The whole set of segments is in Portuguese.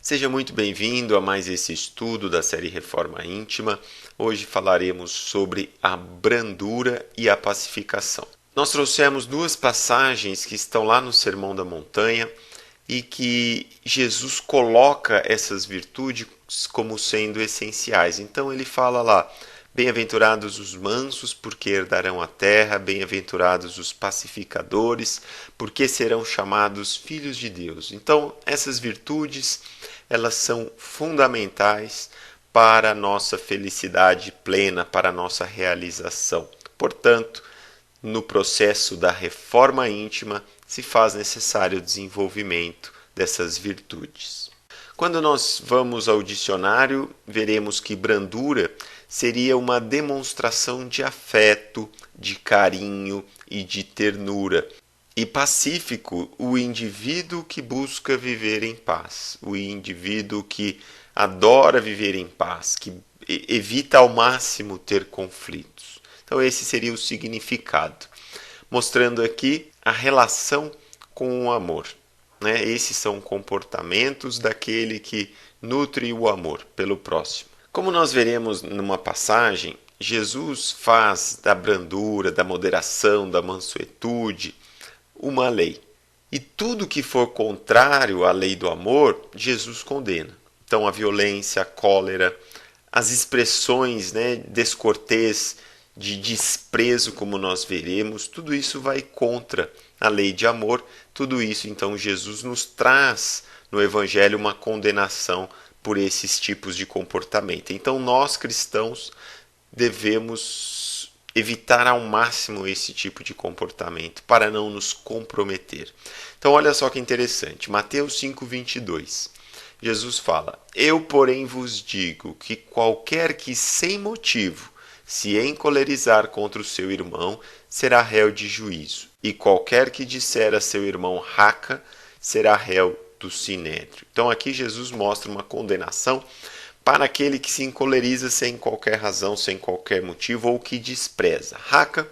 Seja muito bem-vindo a mais esse estudo da série Reforma Íntima. Hoje falaremos sobre a brandura e a pacificação. Nós trouxemos duas passagens que estão lá no Sermão da Montanha e que Jesus coloca essas virtudes como sendo essenciais. Então ele fala lá: bem-aventurados os mansos, porque herdarão a terra, bem-aventurados os pacificadores, porque serão chamados filhos de Deus. Então, essas virtudes, elas são fundamentais para a nossa felicidade plena, para a nossa realização. Portanto, no processo da reforma íntima, se faz necessário o desenvolvimento dessas virtudes. Quando nós vamos ao dicionário, veremos que brandura seria uma demonstração de afeto, de carinho e de ternura. E pacífico, o indivíduo que busca viver em paz, o indivíduo que adora viver em paz, que evita ao máximo ter conflitos. Então esse seria o significado, mostrando aqui a relação com o amor. Esses são comportamentos daquele que nutre o amor pelo próximo. Como nós veremos numa passagem, Jesus faz da brandura, da moderação, da mansuetude uma lei. E tudo que for contrário à lei do amor, Jesus condena. Então a violência, a cólera, as expressões descortês, de desprezo, como nós veremos, tudo isso vai contra a lei de amor. Tudo isso, então, Jesus nos traz no Evangelho uma condenação por esses tipos de comportamento. Então, nós cristãos devemos evitar ao máximo esse tipo de comportamento para não nos comprometer. Então, olha só que interessante, Mateus 5:22. Jesus fala: Eu, porém, vos digo que qualquer que sem motivo se encolerizar contra o seu irmão, será réu de juízo. E qualquer que disser a seu irmão raca, será réu do sinédrio. Então aqui Jesus mostra uma condenação para aquele que se encoleriza sem qualquer razão, sem qualquer motivo, ou que despreza. Raca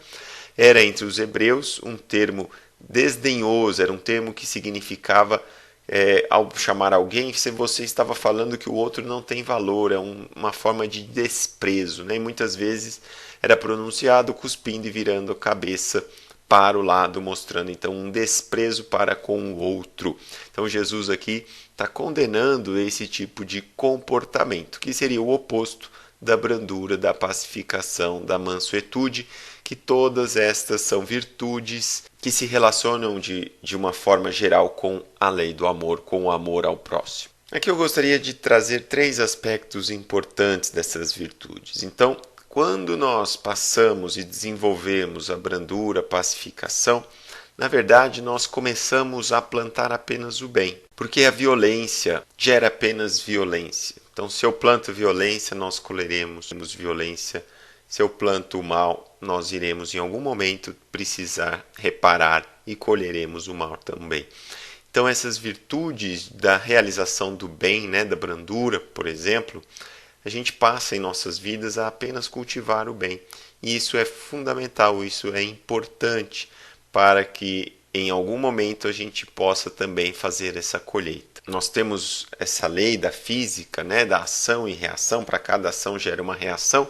era entre os hebreus um termo desdenhoso, era um termo que significava ao chamar alguém, se você estava falando que o outro não tem valor, é uma forma de desprezo. E muitas vezes era pronunciado cuspindo e virando a cabeça para o lado, mostrando então um desprezo para com o outro. Então Jesus aqui está condenando esse tipo de comportamento, que seria o oposto da brandura, da pacificação, da mansuetude, que todas estas são virtudes que se relacionam de uma forma geral com a lei do amor, com o amor ao próximo. Aqui eu gostaria de trazer três aspectos importantes dessas virtudes. Então, quando nós passamos e desenvolvemos a brandura, a pacificação, na verdade nós começamos a plantar apenas o bem, porque a violência gera apenas violência. Então, se eu planto violência, nós colheremos violência. Se eu planto o mal, nós iremos em algum momento precisar reparar e colheremos o mal também. Então essas virtudes da realização do bem, da brandura, por exemplo, a gente passa em nossas vidas a apenas cultivar o bem. E isso é fundamental, isso é importante para que em algum momento a gente possa também fazer essa colheita. Nós temos essa lei da física, da ação e reação, para cada ação gera uma reação,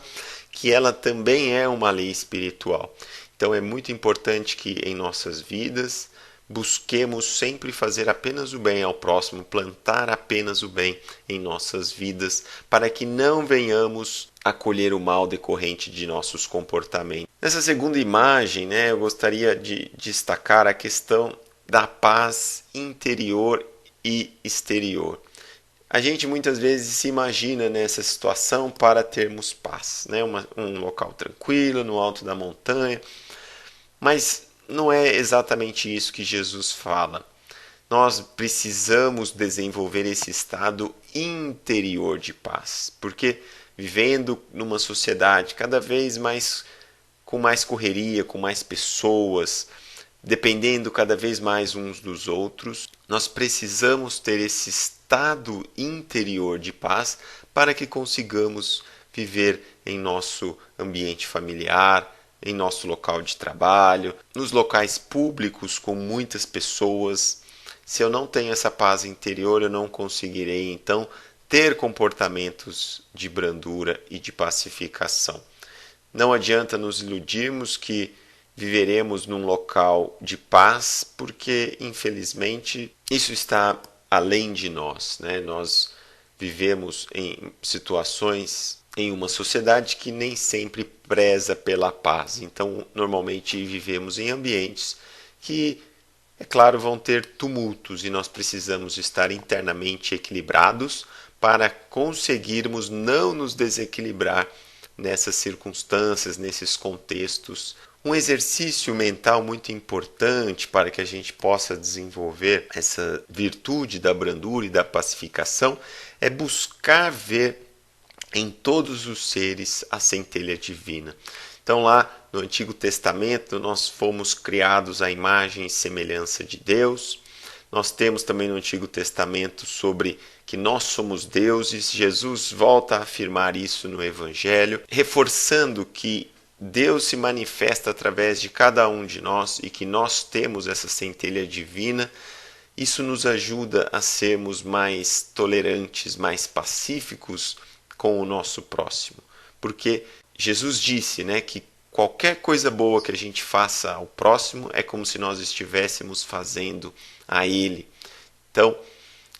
que ela também é uma lei espiritual. Então é muito importante que em nossas vidas busquemos sempre fazer apenas o bem ao próximo, plantar apenas o bem em nossas vidas, para que não venhamos a colher o mal decorrente de nossos comportamentos. Nessa segunda imagem, eu gostaria de destacar a questão da paz interior e exterior. A gente muitas vezes se imagina nessa situação para termos paz, um local tranquilo, no alto da montanha, mas não é exatamente isso que Jesus fala. Nós precisamos desenvolver esse estado interior de paz, porque vivendo numa sociedade cada vez mais com mais correria, com mais pessoas, dependendo cada vez mais uns dos outros, nós precisamos ter esse estado interior de paz para que consigamos viver em nosso ambiente familiar, em nosso local de trabalho, nos locais públicos com muitas pessoas, Se eu não tenho essa paz interior, eu não conseguirei então ter comportamentos de brandura e de pacificação. Não adianta nos iludirmos que viveremos num local de paz, porque infelizmente isso está além de nós, né? Nós vivemos em situações em uma sociedade que nem sempre preza pela paz. Então, normalmente vivemos em ambientes que, é claro, vão ter tumultos e nós precisamos estar internamente equilibrados para conseguirmos não nos desequilibrar nessas circunstâncias, nesses contextos. Um exercício mental muito importante para que a gente possa desenvolver essa virtude da brandura e da pacificação é buscar ver em todos os seres a centelha divina. Então, lá no Antigo Testamento, nós fomos criados à imagem e semelhança de Deus. Nós temos também no Antigo Testamento sobre que nós somos deuses. Jesus volta a afirmar isso no Evangelho, reforçando que Deus se manifesta através de cada um de nós e que nós temos essa centelha divina. Isso nos ajuda a sermos mais tolerantes, mais pacíficos com o nosso próximo. Porque Jesus disse, né, que qualquer coisa boa que a gente faça ao próximo é como se nós estivéssemos fazendo a Ele. Então,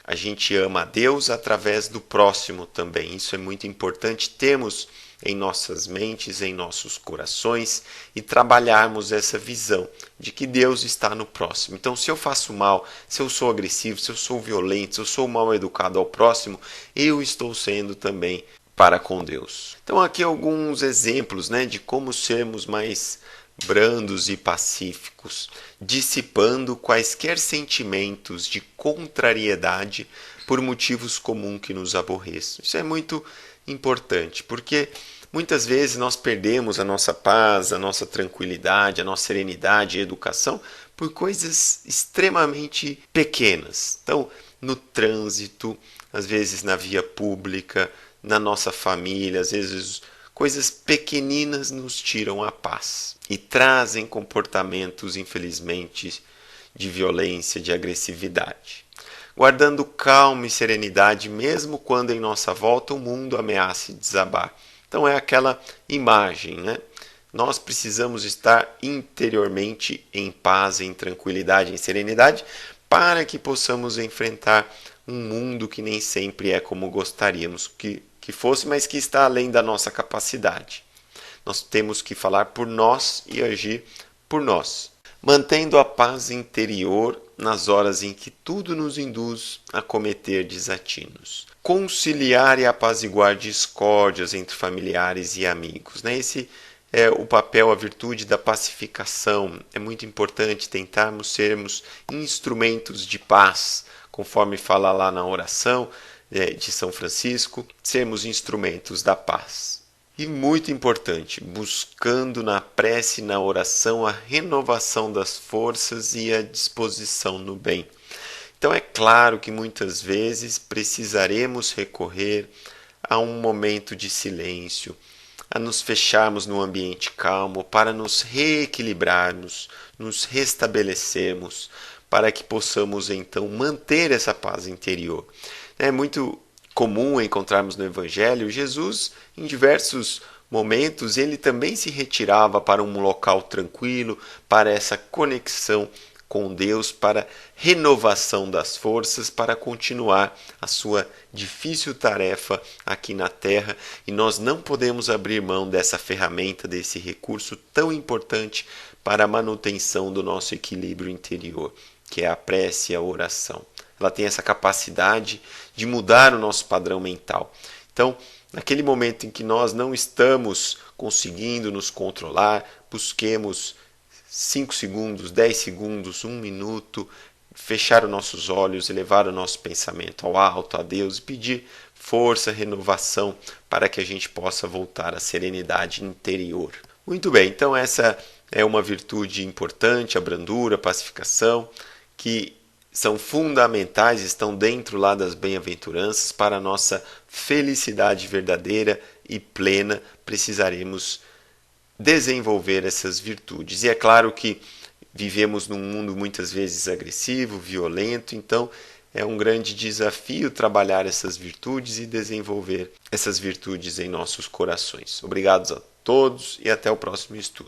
a gente ama a Deus através do próximo também. Isso é muito importante termos em nossas mentes, em nossos corações e trabalharmos essa visão de que Deus está no próximo. Então, se eu faço mal, se eu sou agressivo, se eu sou violento, se eu sou mal educado ao próximo, eu estou sendo também para com Deus. Então, aqui alguns exemplos, né, de como sermos mais brandos e pacíficos, dissipando quaisquer sentimentos de contrariedade por motivos comuns que nos aborreçam. Isso é muito importante, porque muitas vezes nós perdemos a nossa paz, a nossa tranquilidade, a nossa serenidade e educação por coisas extremamente pequenas. Então, no trânsito, às vezes na via pública, na nossa família, às vezes coisas pequeninas nos tiram a paz e trazem comportamentos, infelizmente, de violência, de agressividade. Guardando calma e serenidade, mesmo quando em nossa volta o mundo ameace desabar. Então é aquela imagem, né? Nós precisamos estar interiormente em paz, em tranquilidade, em serenidade, para que possamos enfrentar um mundo que nem sempre é como gostaríamos que fosse, mas que está além da nossa capacidade. Nós temos que falar por nós e agir por nós, mantendo a paz interior nas horas em que tudo nos induz a cometer desatinos. Conciliar e apaziguar discórdias entre familiares e amigos. Esse é o papel, a virtude da pacificação. É muito importante tentarmos sermos instrumentos de paz, conforme fala lá na oração de São Francisco, sermos instrumentos da paz. E muito importante, buscando na prece e na oração a renovação das forças e a disposição no bem. Então é claro que muitas vezes precisaremos recorrer a um momento de silêncio, a nos fecharmos num ambiente calmo para nos reequilibrarmos, nos restabelecermos, para que possamos então manter essa paz interior. É muito comum encontrarmos no Evangelho Jesus em diversos momentos, ele também se retirava para um local tranquilo, para essa conexão com Deus, para renovação das forças, para continuar a sua difícil tarefa aqui na Terra. E nós não podemos abrir mão dessa ferramenta, desse recurso tão importante para a manutenção do nosso equilíbrio interior, que é a prece e a oração. Ela tem essa capacidade de mudar o nosso padrão mental. Então, naquele momento em que nós não estamos conseguindo nos controlar, busquemos 5 segundos, 10 segundos, 1 minuto, fechar os nossos olhos, elevar o nosso pensamento ao alto, a Deus e pedir força, renovação para que a gente possa voltar à serenidade interior. Muito bem, então essa é uma virtude importante, a brandura, a pacificação, que são fundamentais, estão dentro lá das bem-aventuranças para a nossa felicidade verdadeira e plena. Precisaremos desenvolver essas virtudes. E é claro que Vivemos num mundo muitas vezes agressivo, violento, então é um grande desafio trabalhar essas virtudes e desenvolver essas virtudes em nossos corações. Obrigado a todos e até o próximo estudo.